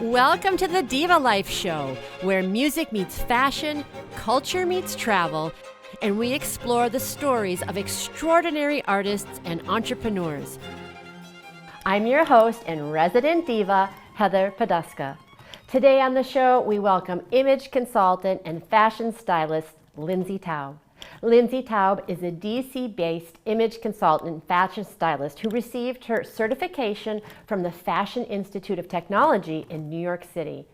Welcome to the Diva Life Show, where music meets fashion, culture meets travel, and we explore the stories of extraordinary artists and entrepreneurs. I'm your host and resident diva, Heather Poduska. Today on the show, we welcome image consultant and fashion stylist, Lindsey Taub. Lindsey Taub is a DC-based image consultant and fashion stylist who received her certification from the Fashion Institute of Technology in New York City.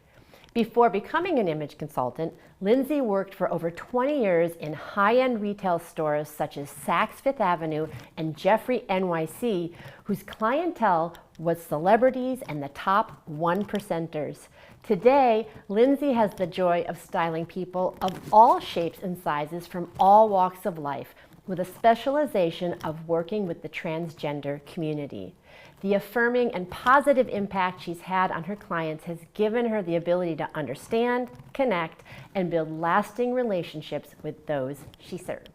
Before becoming an image consultant, Lindsey worked for over 20 years in high-end retail stores such as Saks Fifth Avenue and Jeffrey NYC, whose clientele was celebrities and the top 1%ers. Today, Lindsey has the joy of styling people of all shapes and sizes from all walks of life, with a specialization of working with the transgender community. The affirming and positive impact she's had on her clients has given her the ability to understand, connect, and build lasting relationships with those she serves.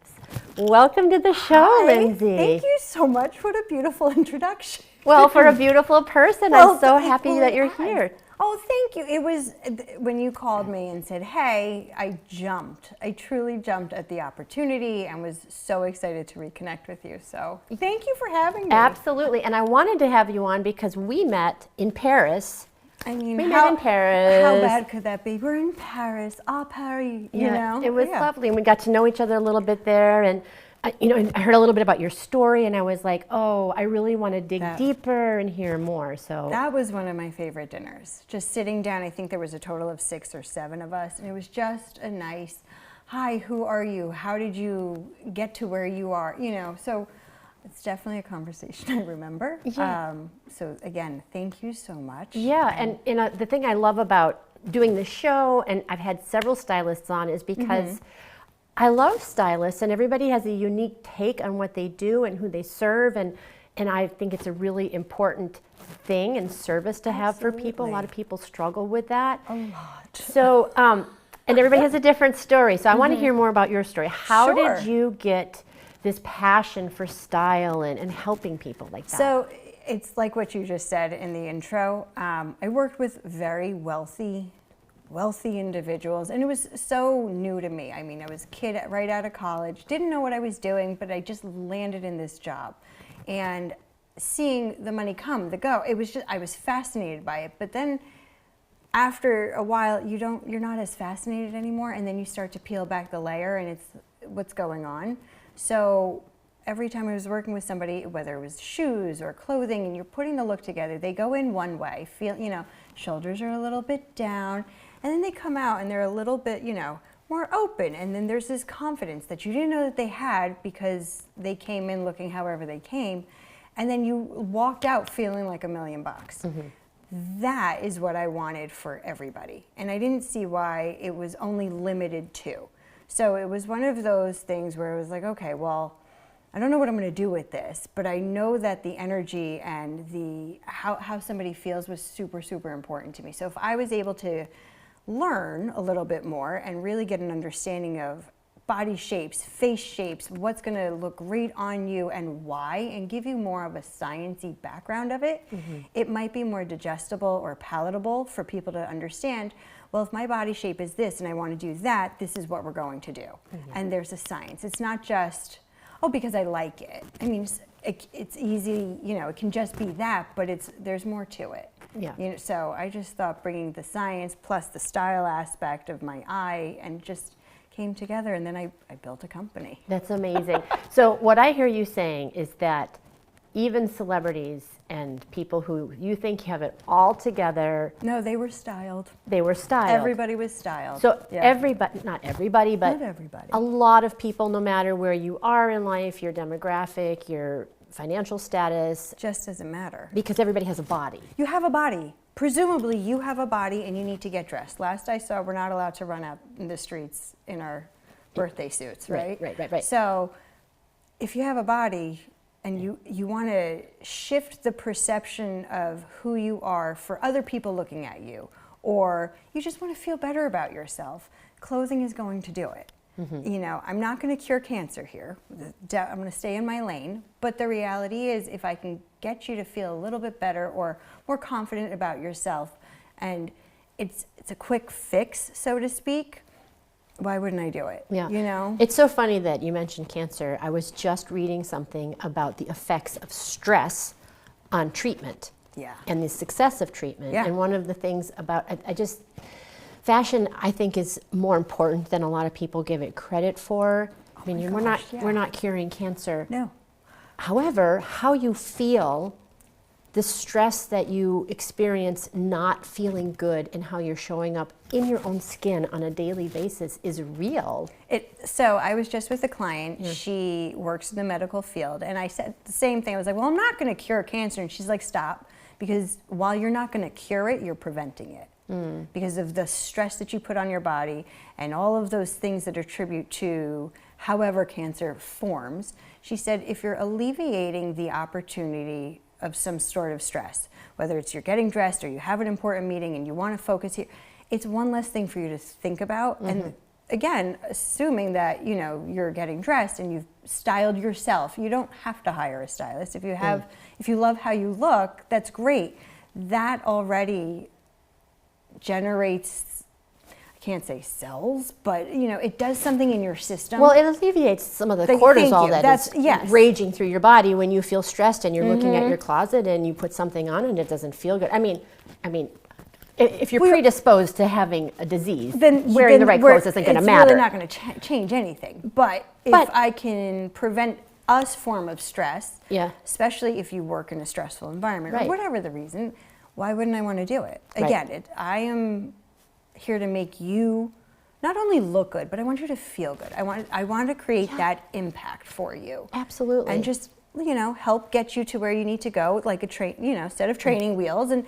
Welcome to the show, Hi. Lindsey. Thank you so much. What a beautiful introduction. Well, for a beautiful person, I'm so happy that you're here. Oh, thank you. It was when you called me and said, hey, I jumped. I truly jumped at the opportunity and was so excited to reconnect with you. So thank you for having me. Absolutely. And I wanted to have you on because we met in Paris. I mean, we met in Paris. How bad could that be? We're in Paris, Paris, you know? It was lovely. And we got to know each other a little bit there. And I heard a little bit about your story, and I was like, oh, I really want to dig deeper and hear more. So that was one of my favorite dinners. Just sitting down, I think there was a total of 6 or 7 of us, and it was just a nice, hi, who are you? How did you get to where you are? So it's definitely a conversation I remember. Yeah. So again, thank you so much. Yeah, and the thing I love about doing the show, and I've had several stylists on, is because I love stylists, and everybody has a unique take on what they do and who they serve, and I think it's a really important thing and service to have for people. A lot of people struggle with that. A lot. So, and everybody has a different story, so I want to hear more about your story. How did you get this passion for style and helping people like that? So it's like what you just said in the intro. I worked with very wealthy individuals, and it was so new to me. I mean, I was a kid right out of college, didn't know what I was doing, but I just landed in this job. And seeing the money come, the go, it was just, I was fascinated by it. But then after a while, you're not as fascinated anymore, and then you start to peel back the layer, and it's what's going on. So every time I was working with somebody, whether it was shoes or clothing, and you're putting the look together, they go in one way, shoulders are a little bit down, and then they come out and they're a little bit, more open. And then there's this confidence that you didn't know that they had because they came in looking however they came. And then you walked out feeling like $1 million. That is what I wanted for everybody. And I didn't see why it was only limited to. So it was one of those things where it was like, okay, well, I don't know what I'm going to do with this, but I know that the energy and the how somebody feels was super, super important to me. So if I was able to learn a little bit more and really get an understanding of body shapes, face shapes, what's going to look great on you and why, and give you more of a sciencey background of it, it might be more digestible or palatable for people to understand, well, if my body shape is this and I want to do that, this is what we're going to do. And there's a science. It's not just, because I like it. I mean, it's easy, it can just be that, but there's more to it. Yeah. So I just thought bringing the science plus the style aspect of my eye and just came together, and then I built a company. That's amazing. So what I hear you saying is that even celebrities and people who you think have it all together. No, they were styled. They were styled. Everybody was styled. So everybody, not everybody, but not everybody. A lot of people, no matter where you are in life, your demographic, your financial status. Just doesn't matter. Because everybody has a body. You have a body. Presumably you have a body and you need to get dressed. Last I saw, we're not allowed to run out in the streets in our birthday suits, right? Right. So if you have a body and you want to shift the perception of who you are for other people looking at you, or you just want to feel better about yourself, clothing is going to do it. I'm not going to cure cancer here. I'm going to stay in my lane. But the reality is, if I can get you to feel a little bit better or more confident about yourself, and it's a quick fix, so to speak. Why wouldn't I do it? Yeah. You know? It's so funny that you mentioned cancer. I was just reading something about the effects of stress on treatment. Yeah. And the success of treatment. Yeah. And one of the things about, fashion, I think, is more important than a lot of people give it credit for. I mean, we're not curing cancer. No. However, how you feel, the stress that you experience not feeling good, and how you're showing up in your own skin on a daily basis is real. So I was just with a client. Yeah. She works in the medical field, and I said the same thing. I was like, well, I'm not going to cure cancer. And she's like, stop, because while you're not going to cure it, you're preventing it. Because of the stress that you put on your body and all of those things that attribute to however cancer forms. She said, if you're alleviating the opportunity of some sort of stress, whether it's you're getting dressed or you have an important meeting and you want to focus here, it's one less thing for you to think about. And again, assuming that, you know, you're getting dressed and you've styled yourself, you don't have to hire a stylist. If you have, if you love how you look, that's great. That already generates, I can't say cells, but you know, it does something in your system. Well, it alleviates some of the cortisol that's raging through your body when you feel stressed and you're looking at your closet and you put something on and it doesn't feel good. I mean, if you're predisposed to having a disease, then wearing the right clothes isn't going to matter. It's really not going to change anything. But if I can prevent a form of stress, especially if you work in a stressful environment or whatever the reason, why wouldn't I want to do it? Again, I am here to make you not only look good, but I want you to feel good. I want to create that impact for you. Absolutely. And just, you know, help get you to where you need to go, like a instead of training wheels, and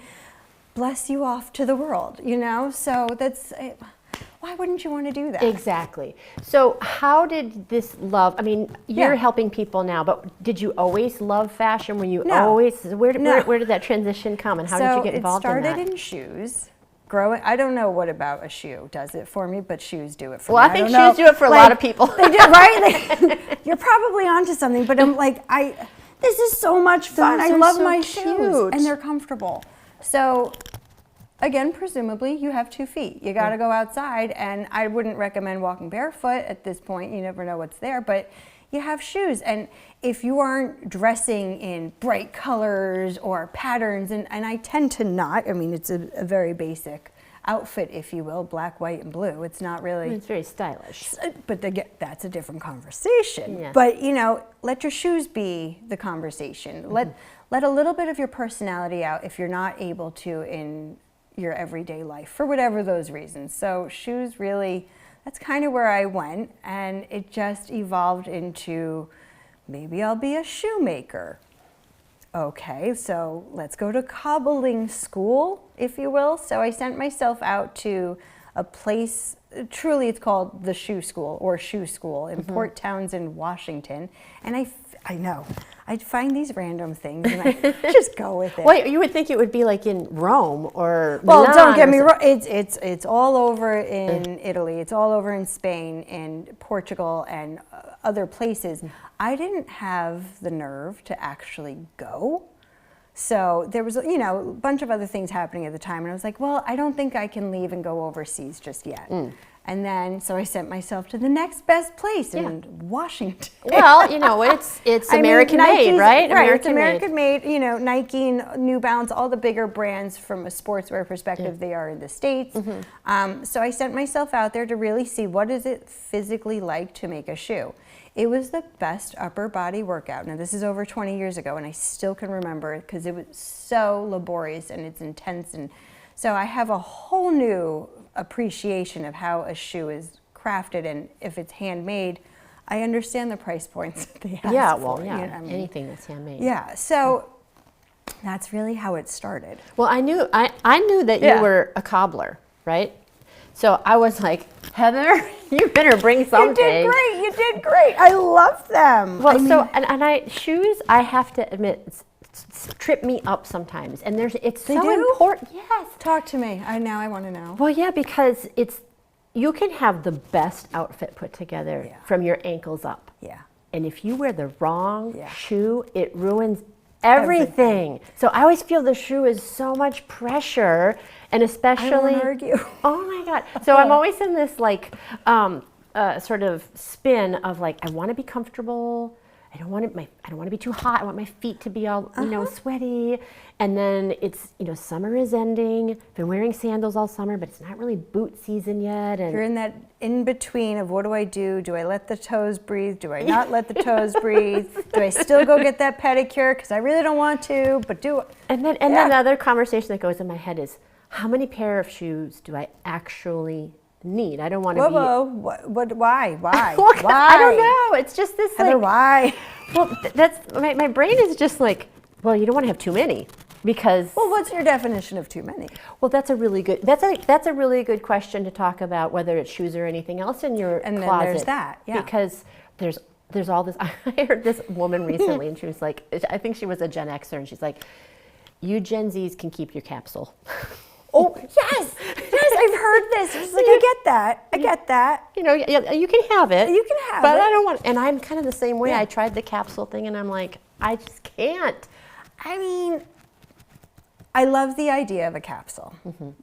bless you off to the world, you know? So that's, why wouldn't you want to do that? Exactly. So how did this love, I mean, you're helping people now, but did you always love fashion? Were you always, where did that transition come, and how did you get involved in that? It started in shoes. I don't know what about a shoe does it for me, but shoes do it for me. Well, I think shoes do it for a lot of people. They do, right? You're probably onto something, but I'm like, this is so much fun. I love my shoes, and they're comfortable. So, again, presumably you have 2 feet. You got to go outside, and I wouldn't recommend walking barefoot at this point. You never know what's there, but you have shoes. And if you aren't dressing in bright colors or patterns, and I tend to not, I mean, it's a very basic outfit, if you will, black, white, and blue. It's not really... It's very stylish. But that's a different conversation. Yeah. But, you know, let your shoes be the conversation. Let a little bit of your personality out if you're not able to in your everyday life, for whatever those reasons. So shoes really, that's kind of where I went, and it just evolved into, maybe I'll be a shoemaker. Okay, so let's go to cobbling school, if you will. So I sent myself out to a place, truly it's called the Shoe School, or Shoe School, in Port Townsend, Washington. And I know, I'd find these random things and I just go with it. Well, you would think it would be like in Rome or Well, Milan. don't get me wrong, it's all over in Italy, it's all over in Spain and Portugal and other places. I didn't have the nerve to actually go. So there was, you know, a bunch of other things happening at the time, and I was like, well, I don't think I can leave and go overseas just yet. And then, so I sent myself to the next best place in Washington. Well, you know, it's American made, right? Right, it's American made. You know, Nike, New Balance, all the bigger brands from a sportswear perspective, they are in the States. So I sent myself out there to really see what is it physically like to make a shoe. It was the best upper body workout. Now, this is over 20 years ago, and I still can remember it because it was so laborious and it's intense. And so I have a whole new appreciation of how a shoe is crafted, and if it's handmade, I understand the price points that they have. Yeah, well, you know what I mean? Anything that's handmade. Yeah, so that's really how it started. Well, I knew that you were a cobbler, right? So I was like, Heather, you better bring something. You did great. I love them. Well, shoes, I have to admit, trip me up sometimes, and it's so important. Yes. Talk to me. Now I want to know. Well, yeah, because you can have the best outfit put together from your ankles up. Yeah. And if you wear the wrong shoe, it ruins Everything. So I always feel the shoe is so much pressure, and especially. I won't argue. Oh my God. So I'm always in this like sort of spin of like, I want to be comfortable. I don't want to be too hot. I want my feet to be all, sweaty. And then it's, summer is ending. I've been wearing sandals all summer, but it's not really boot season yet. And you're in that in between of what do I do? Do I let the toes breathe? Do I not let the toes breathe? Do I still go get that pedicure? Because I really don't want to, but do. And then the other conversation that goes in my head is, how many pair of shoes do I actually need? I don't want to be. Whoa, what? Why? Why? I don't know. It's just this. Heather, why? Well, that's my brain is just like, well, you don't want to have too many because. Well, what's your definition of too many? Well, that's a really good question to talk about, whether it's shoes or anything else in your and closet. Then there's that, yeah. Because there's all this. I heard this woman recently, and she was like, I think she was a Gen Xer, and she's like, you Gen Zs can keep your capsule. Oh, yes, I've heard this. It's like, I get that. You can have it. You can have it. But I don't want, and I'm kind of the same way. I tried the capsule thing, and I'm like, I just can't. I mean, I love the idea of a capsule.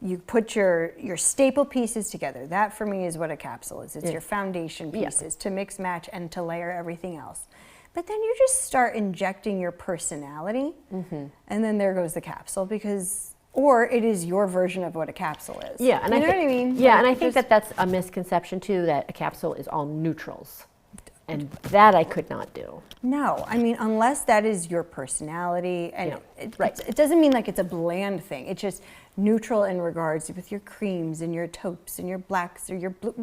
You put your staple pieces together. That, for me, is what a capsule is. It's your foundation pieces to mix, match, and to layer everything else. But then you just start injecting your personality, and then there goes the capsule, because... Or it is your version of what a capsule is. Yeah, and you know what I mean? Yeah, and I think that's a misconception too, that a capsule is all neutrals. And that I could not do. No, I mean, unless that is your personality, and it doesn't mean like it's a bland thing. It's just neutral in regards with your creams and your taupes and your blacks or your blue,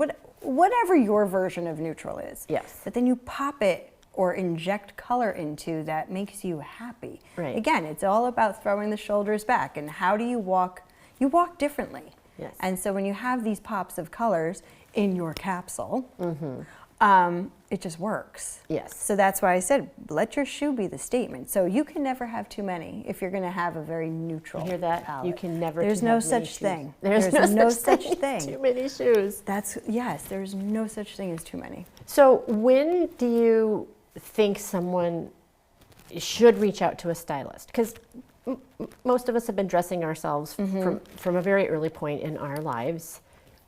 whatever your version of neutral is. Yes. But then you pop it or inject color into that makes you happy. Right. Again, it's all about throwing the shoulders back, and how do you walk? You walk differently. Yes. And so when you have these pops of colors in your capsule, it just works. Yes. So that's why I said, let your shoe be the statement. So you can never have too many if you're going to have a very neutral You hear that? palette. You can never. There's have no many such shoes. thing. There's no such thing. Too many shoes. Yes, there's no such thing as too many. So when do you think someone should reach out to a stylist? Because most of us have been dressing ourselves from a very early point in our lives.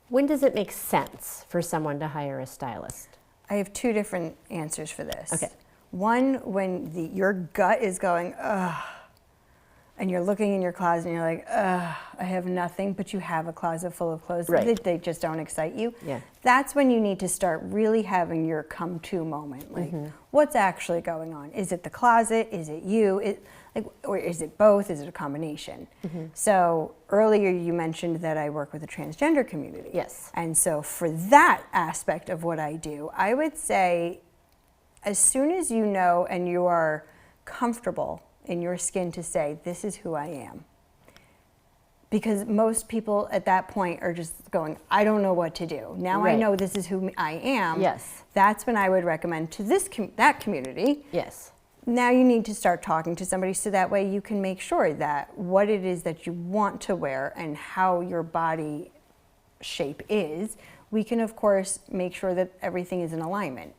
When does it make sense for someone to hire a stylist? I have two different answers for this. Okay. One, when your gut is going, ugh, and you're looking in your closet and you're like, ugh, I have nothing, but you have a closet full of clothes. Right. They just don't excite you. Yeah. That's when you need to start really having your come to moment. Like, what's actually going on? Is it the closet? Is it you? Or is it both? Is it a combination? So earlier you mentioned that I work with the transgender community. Yes. And so for that aspect of what I do, I would say as soon as you know and you are comfortable in your skin to say, this is who I am. Because most people at that point are just going, I don't know what to do. Now I know this is who I am. Yes. That's when I would recommend to that community. Yes. Now you need to start talking to somebody so that way you can make sure that what it is that you want to wear and how your body shape is, we can of course make sure that everything is in alignment.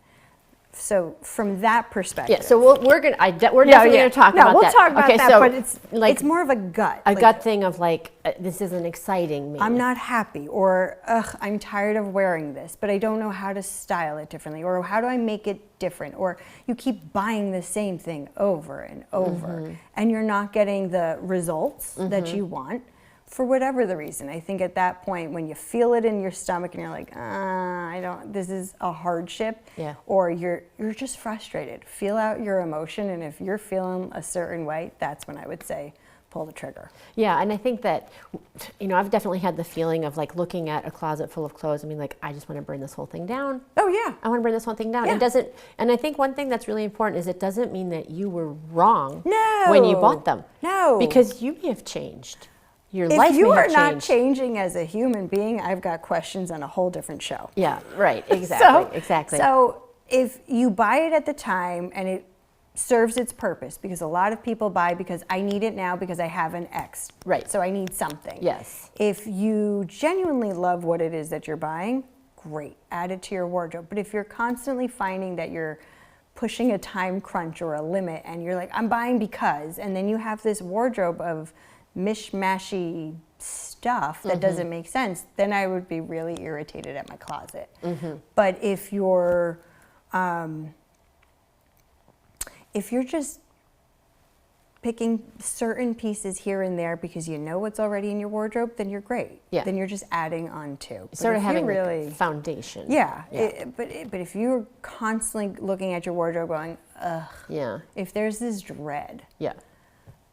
So from that perspective. Yeah, so we're definitely going to talk about that. We'll talk about that, so but it's more of a gut. A gut thing of like, this isn't exciting me. I'm not happy, or ugh, I'm tired of wearing this, but I don't know how to style it differently, or how do I make it different, or you keep buying the same thing over and over, and you're not getting the results that you want. For whatever the reason, I think at that point when you feel it in your stomach and you're like, this is a hardship, or you're just frustrated, feel out your emotion, and if you're feeling a certain way, that's when I would say pull the trigger. Yeah, and I think that, I've definitely had the feeling of like looking at a closet full of clothes. I mean, like, I just want to burn this whole thing down. Oh yeah. I want to burn this whole thing down. Yeah. And I think one thing that's really important is it doesn't mean that you were wrong No. when you bought them. No. Because you may have changed. Your life if you may have are not changed. changing as a human being, I've got questions on a whole different show. Yeah, right, exactly, exactly. So if you buy it at the time and it serves its purpose, because a lot of people buy because I need it now because I have an X. Right. So I need something. Yes. If you genuinely love what it is that you're buying, great, add it to your wardrobe. But if you're constantly finding that you're pushing a time crunch or a limit, and you're like, I'm buying because, and then you have this wardrobe of mishmashy stuff that doesn't make sense, then I would be really irritated at my closet. But if you're just picking certain pieces here and there because you know what's already in your wardrobe, then you're great. Yeah. Then you're just adding on to. Sort of having really, like a foundation. Yeah. But if you're constantly looking at your wardrobe going, ugh. Yeah. If there's this dread. Yeah.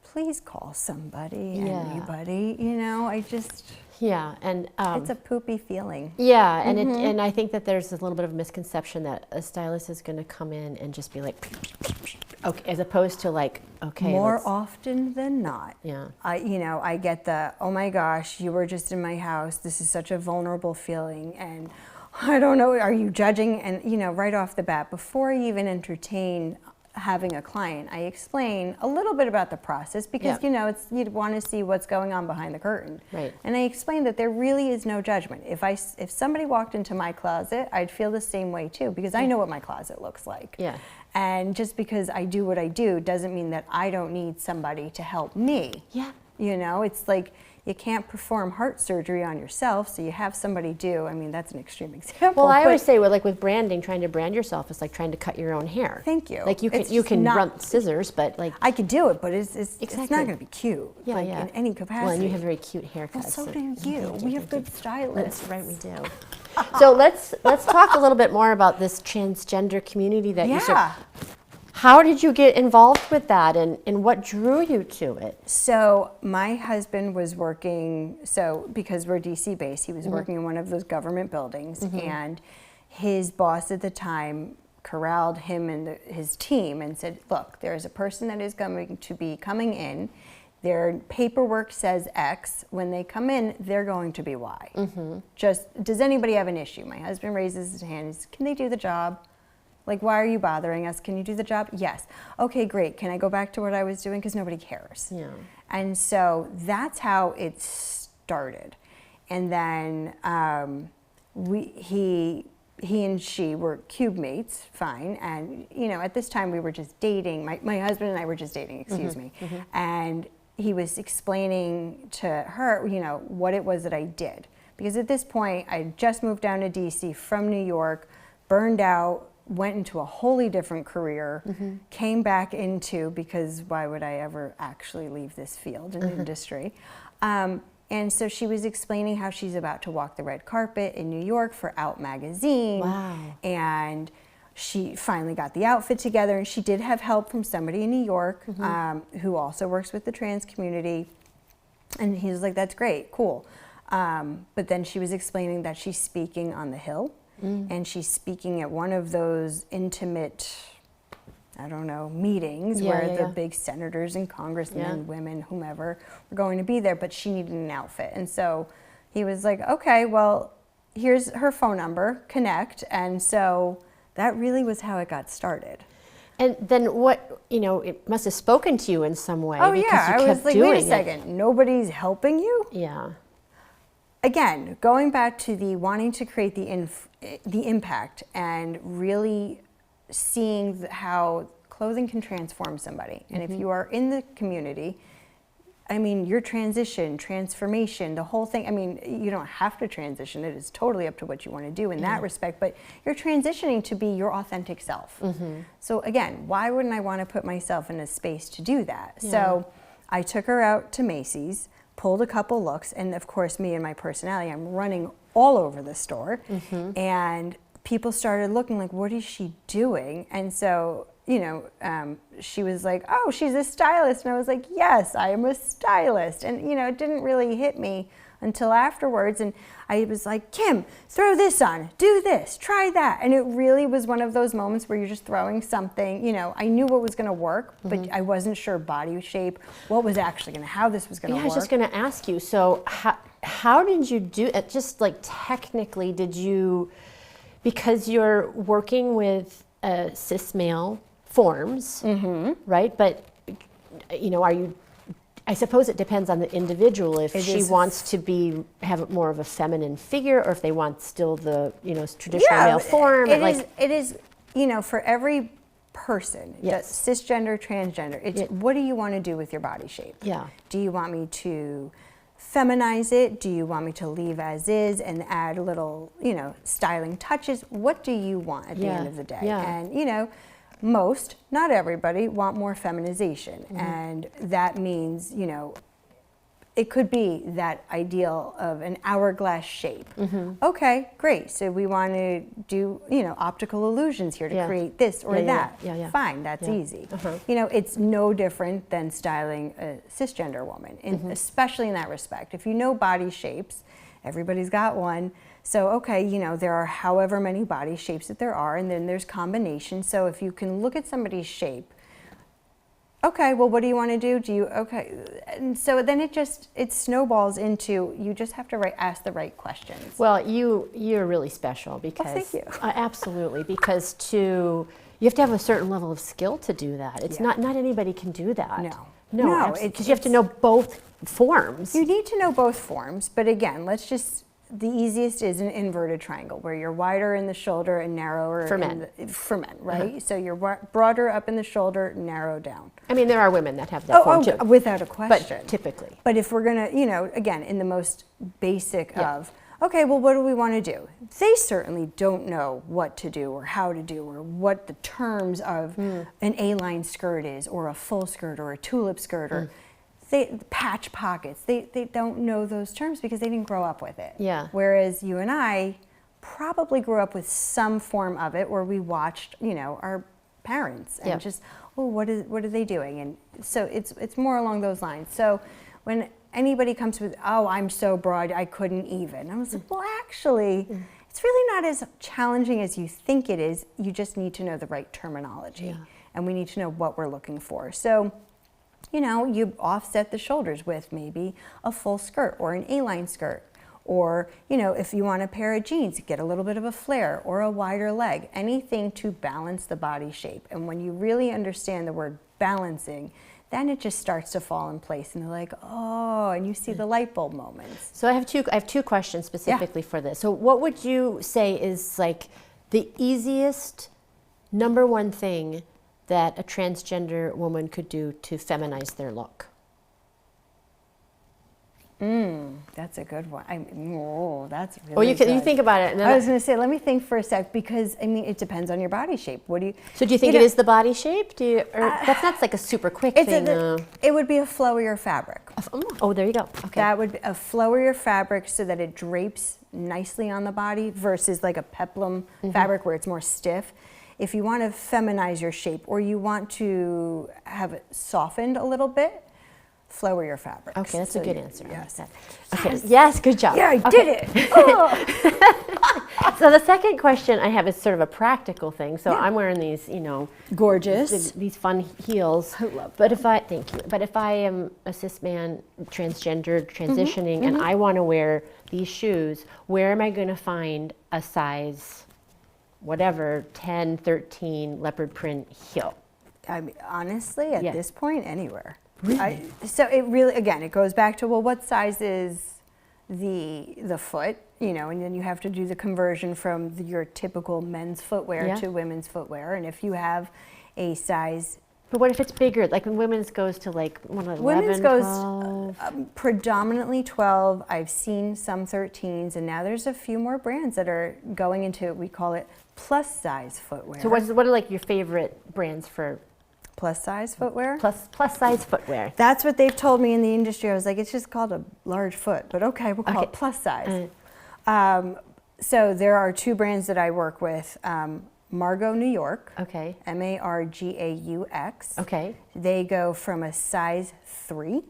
Please call somebody, anybody. You know, I just. Yeah, and it's a poopy feeling. Yeah, and and I think that there's a little bit of a misconception that a stylist is going to come in and just be like, okay, as opposed to like, okay. More often than not. Yeah. I get the, oh my gosh, you were just in my house. This is such a vulnerable feeling, and I don't know, are you judging? And right off the bat, before I even entertain having a client, I explain a little bit about the process because you'd want to see what's going on behind the curtain. Right. And I explain that there really is no judgment. If somebody walked into my closet, I'd feel the same way too because I know what my closet looks like. Yeah. And just because I do what I do doesn't mean that I don't need somebody to help me. Yeah. It's like you can't perform heart surgery on yourself, so you have somebody do. I mean, that's an extreme example. Well, I always say, with branding, trying to brand yourself is like trying to cut your own hair. Thank you. Like you can run scissors, but like I could do it, but it's exactly. It's not going to be cute. Yeah, in any capacity. Well, and you have very cute haircuts. Well, so do you. We have good stylists. That's right, we do. So let's talk a little bit more about this transgender community that you serve. How did you get involved with that, and what drew you to it? So my husband was working, because we're DC based, he was working in one of those government buildings, and his boss at the time corralled him and his team and said, look, there's a person that is going to be coming in. Their paperwork says X. When they come in, they're going to be Y. Does anybody have an issue? My husband raises his hand. He says, can they do the job? Like, why are you bothering us? Can you do the job? Yes. Okay, great. Can I go back to what I was doing? Because nobody cares. Yeah. And so that's how it started. And then he and she were cube mates, fine. And, at this time we were just dating. My husband and I were just dating, excuse me. And he was explaining to her, what it was that I did. Because at this point, I just moved down to DC from New York, burned out, went into a wholly different career, came back into, because why would I ever actually leave this field and industry? And so she was explaining how she's about to walk the red carpet in New York for Out magazine. Wow. And she finally got the outfit together, and she did have help from somebody in New York who also works with the trans community. And he was like, that's great, cool. But then she was explaining that she's speaking on the Hill. And she's speaking at one of those intimate, meetings where the big senators and congressmen, women, whomever, were going to be there, but she needed an outfit. And so he was like, okay, well, here's her phone number, connect. And so that really was how it got started. And then what, it must have spoken to you in some way. Oh, because yeah. you I was kept like, doing wait a second, nobody's helping you? Yeah. Again, going back to the wanting to create the impact and really seeing how clothing can transform somebody. And if you are in the community, your transformation, the whole thing, you don't have to transition. It is totally up to what you want to do in that respect, but you're transitioning to be your authentic self. So again, why wouldn't I want to put myself in a space to do that? Yeah. So I took her out to Macy's, pulled a couple looks, and of course me and my personality, I'm running all over the store, and people started looking like, what is she doing? And so, she was like, oh, she's a stylist. And I was like, yes, I am a stylist. And, it didn't really hit me until afterwards. And I was like, Kim, throw this on, do this, try that. And it really was one of those moments where you're just throwing something, I knew what was going to work, but I wasn't sure body shape, what was actually how this was going to work. I was just going to ask you, so how did you do it? Just like technically, did you, because you're working with cis male forms, right? But, are you, I suppose it depends on the individual if she wants to have more of a feminine figure, or if they want still the traditional male form. It is for every person, Yes. cisgender, transgender. It's what do you want to do with your body shape? Yeah. Do you want me to feminize it? Do you want me to leave as is and add little, styling touches? What do you want at the end of the day? Yeah. And, most, not everybody, want more feminization. And that means, it could be that ideal of an hourglass shape. Okay, great. So we want to do, optical illusions here to create this or that. Yeah. Fine, that's easy. It's no different than styling a cisgender woman, especially in that respect. If you know body shapes, everybody's got one. So, okay, there are however many body shapes that there are, and then there's combinations. So if you can look at somebody's shape, okay, well, what do you want to do? And so then it snowballs into, you just have to ask the right questions. Well, you're really special because, thank you. Absolutely, because you have to have a certain level of skill to do that. It's not anybody can do that. No, because you have to know both forms. You need to know both forms, but again, the easiest is an inverted triangle where you're wider in the shoulder and narrower for men, right? So you're broader up in the shoulder, narrow down. I mean, there are women that have that form too. Without a question. But typically. But if we're gonna, again, in the most basic of, okay, well, what do we want to do? They certainly don't know what to do or how to do or what the terms of an A-line skirt is or a full skirt or a tulip skirt or patch pockets. They don't know those terms because they didn't grow up with it. Yeah. Whereas you and I probably grew up with some form of it where we watched, our parents and just, what are they doing? And so it's more along those lines. So when anybody comes with, I'm so broad, I couldn't even. I was like, well, actually, it's really not as challenging as you think it is. You just need to know the right terminology. And we need to know what we're looking for. So, you offset the shoulders with maybe a full skirt or an A-line skirt. Or, if you want a pair of jeans, get a little bit of a flare or a wider leg, anything to balance the body shape. And when you really understand the word balancing, then it just starts to fall in place and they're like, and you see the light bulb moments. So I have two questions specifically for this. So what would you say is like the easiest number one thing that a transgender woman could do to feminize their look? That's a good one. That's really Or you good. think about it. And then I was going to say, let me think for a sec because it depends on your body shape. What do you? So do you think it is the body shape? That's not like a super quick thing. It would be a flowier fabric. Oh, there you go. Okay. That would be a flowier fabric so that it drapes nicely on the body versus like a peplum fabric where it's more stiff. If you want to feminize your shape or you want to have it softened a little bit, flowier fabrics. Okay, that's a good answer. Yes. Okay. Yes, good job. Yeah, I did it. So the second question I have is sort of a practical thing. So I'm wearing these, gorgeous, these fun heels. I love Thank you. But if I am a cis man, transgendered, transitioning, and I want to wear these shoes, where am I going to find a size, whatever, 10, 13 leopard print heel? I mean, honestly, at this point, anywhere. Really? So it really, again, it goes back to, well, what size is the foot, and then you have to do the conversion from your typical men's footwear to women's footwear. And if you have a size... But what if it's bigger? Like when women's goes to like 11, women's 12? goes predominantly 12. I've seen some 13s, and now there's a few more brands that are going into, we call it plus size footwear. So what are like your favorite brands for plus size footwear? Plus size footwear. That's what they've told me in the industry. I was like, it's just called a large foot, but okay, we'll call it plus size. So there are two brands that I work with. Margot New York. Okay. Margaux. Okay. They go from a size 3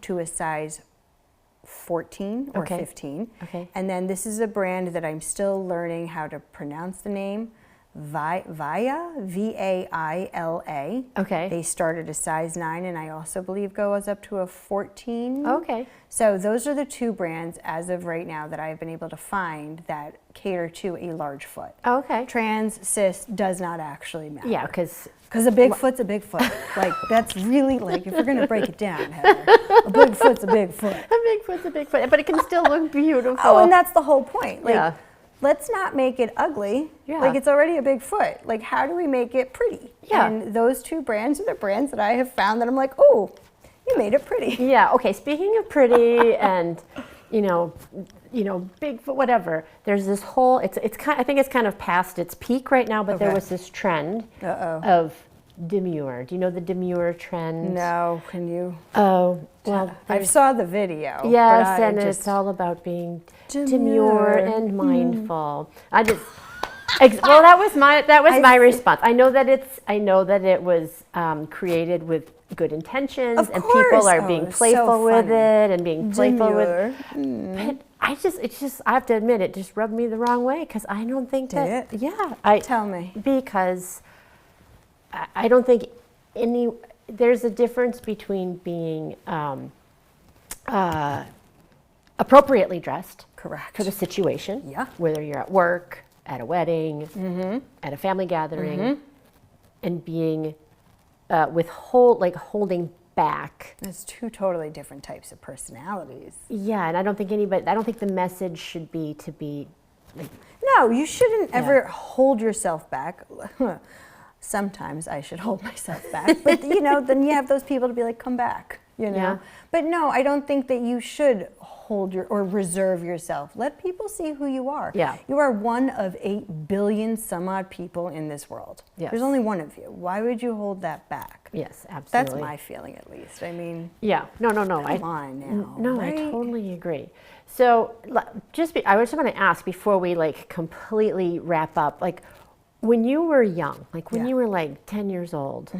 to a size 14 or 15. Okay. And then this is a brand that I'm still learning how to pronounce the name. Vaila, V-A-I-L-A. Okay. They start at a size 9, and I also believe goes up to a 14. Okay. So those are the two brands as of right now that I've been able to find that cater to a large foot. Okay. Trans, cis does not actually matter. Yeah, because a big foot's a big foot. Like, that's really, like, if we're going to break it down, Heather, a big foot's a big foot. A big foot's a big foot, but it can still look beautiful. Oh, and that's the whole point. Like, let's not make it ugly. Yeah. Like, it's already a big foot. Like, how do we make it pretty? Yeah. And those two brands are the brands that I have found that I'm like, oh, you made it pretty. Yeah. Okay. Speaking of pretty and, big foot, whatever. There's this whole. It's kind. I think it's kind of past its peak right now. But there was this trend of demure. Do you know the demure trend? No. Can you? Oh, well, I saw the video. yes, and it's all about being demure and mindful. Well, that was my response. I know that it was created with good intentions, Of and course. people are being so playful with funny. it and being playful Demure. with. But I have to admit, it just rubbed me the wrong way because I don't think Did that. Yeah, Tell me. because I don't think there's a difference between being appropriately dressed Correct. for the situation, Yeah. whether you're at work, at a wedding, at a family gathering, and being holding back. There's two totally different types of personalities. Yeah, and I don't think the message should be to be like, No, you shouldn't ever hold yourself back. Sometimes I should hold myself back, but then you have those people to be like, come back, Yeah. But no, I don't think that you should hold or reserve yourself. Let people see who you are. Yeah. You are one of 8 billion some odd people in this world. Yes. There's only one of you. Why would you hold that back? yes, absolutely. That's my feeling, at least. I mean, Yeah, no. come on now. No, right? I totally agree. So, I just want to ask before we completely wrap up, when you were young, when you were 10 years old,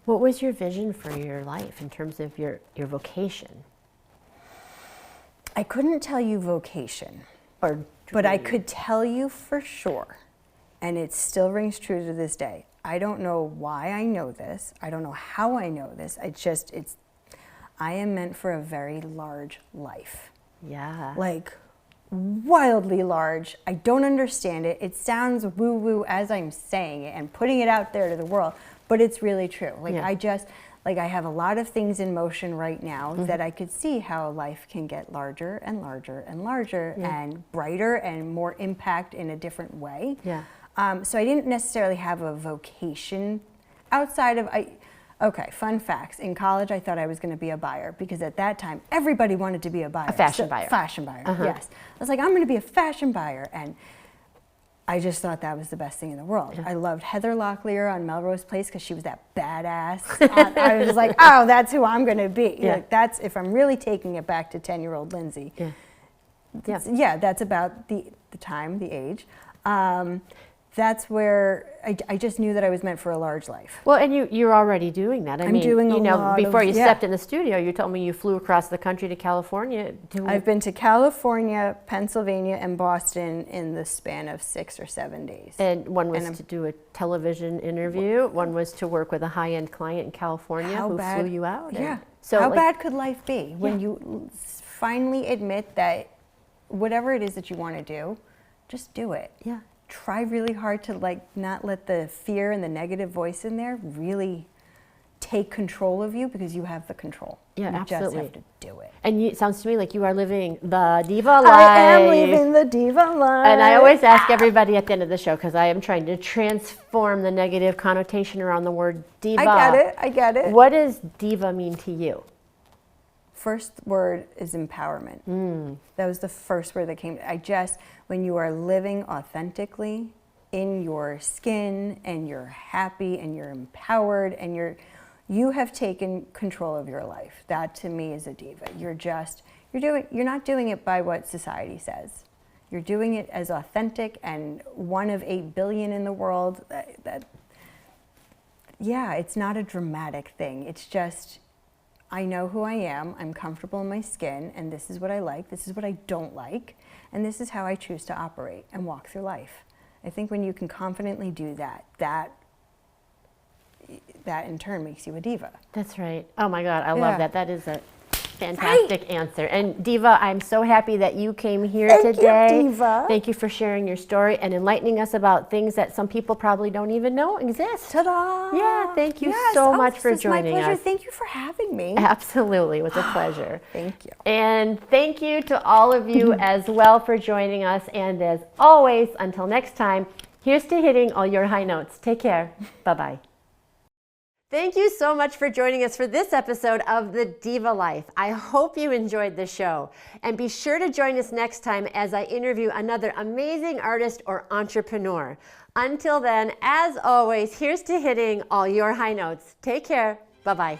what was your vision for your life in terms of your vocation? I couldn't tell you vocation, but I could tell you for sure, and it still rings true to this day. I don't know why I know this. I don't know how I know this. I am meant for a very large life. Yeah. Wildly large. I don't understand it. It sounds woo-woo as I'm saying it and putting it out there to the world, but it's really true. I have a lot of things in motion right now that I could see how life can get larger and larger and larger and brighter and more impact in a different way. Yeah. So I didn't necessarily have a vocation outside of, okay, fun facts. In college, I thought I was going to be a buyer because at that time, everybody wanted to be a buyer. A fashion buyer. Fashion buyer, yes. I was like, I'm going to be a fashion buyer. And I just thought that was the best thing in the world. Yeah. I loved Heather Locklear on Melrose Place because she was that badass. I was like, oh, that's who I'm going to be. Yeah. That's, if I'm really taking it back to 10-year-old Lindsey. Yeah. That's about the time, the age. That's where I just knew that I was meant for a large life. Well, and you're already doing that. I'm doing a lot before of- you stepped in the studio, you told me you flew across the country to California. I've been to California, Pennsylvania, and Boston in the span of 6 or 7 days. And one was to do a television interview. One was to work with a high-end client in California who flew you out. Yeah. So how bad could life be when you finally admit that whatever it is that you want to do, just do it. Yeah. Try really hard to not let the fear and the negative voice in there really take control of you, because you have the control. Yeah, you absolutely. just have to do it. And it sounds to me like you are living the Diva life. I am living the Diva life. And I always ask everybody at the end of the show, because I am trying to transform the negative connotation around the word diva. I get it. What does diva mean to you? First word is empowerment. That was the first word that came. When you are living authentically in your skin and you're happy and you're empowered and you have taken control of your life. That to me is a diva. You're not doing it by what society says. You're doing it as authentic and one of 8 billion in the world. It's not a dramatic thing. It's just, I know who I am, I'm comfortable in my skin, and this is what I like, this is what I don't like, and this is how I choose to operate and walk through life. I think when you can confidently do that in turn makes you a diva. That's right. Oh my God, I love that. That is fantastic answer. And Diva, I'm so happy that you came here Thank today. you, Diva. Thank you for sharing your story and enlightening us about things that some people probably don't even know exist. Ta-da! Yeah, thank you so much for joining my pleasure. us. Thank you for having me. Absolutely, it was a pleasure. Thank you. And thank you to all of you as well for joining us. And as always, until next time, here's to hitting all your high notes. Take care. Bye-bye. Thank you so much for joining us for this episode of The Diva Life. I hope you enjoyed the show. And be sure to join us next time as I interview another amazing artist or entrepreneur. Until then, as always, here's to hitting all your high notes. Take care. Bye-bye.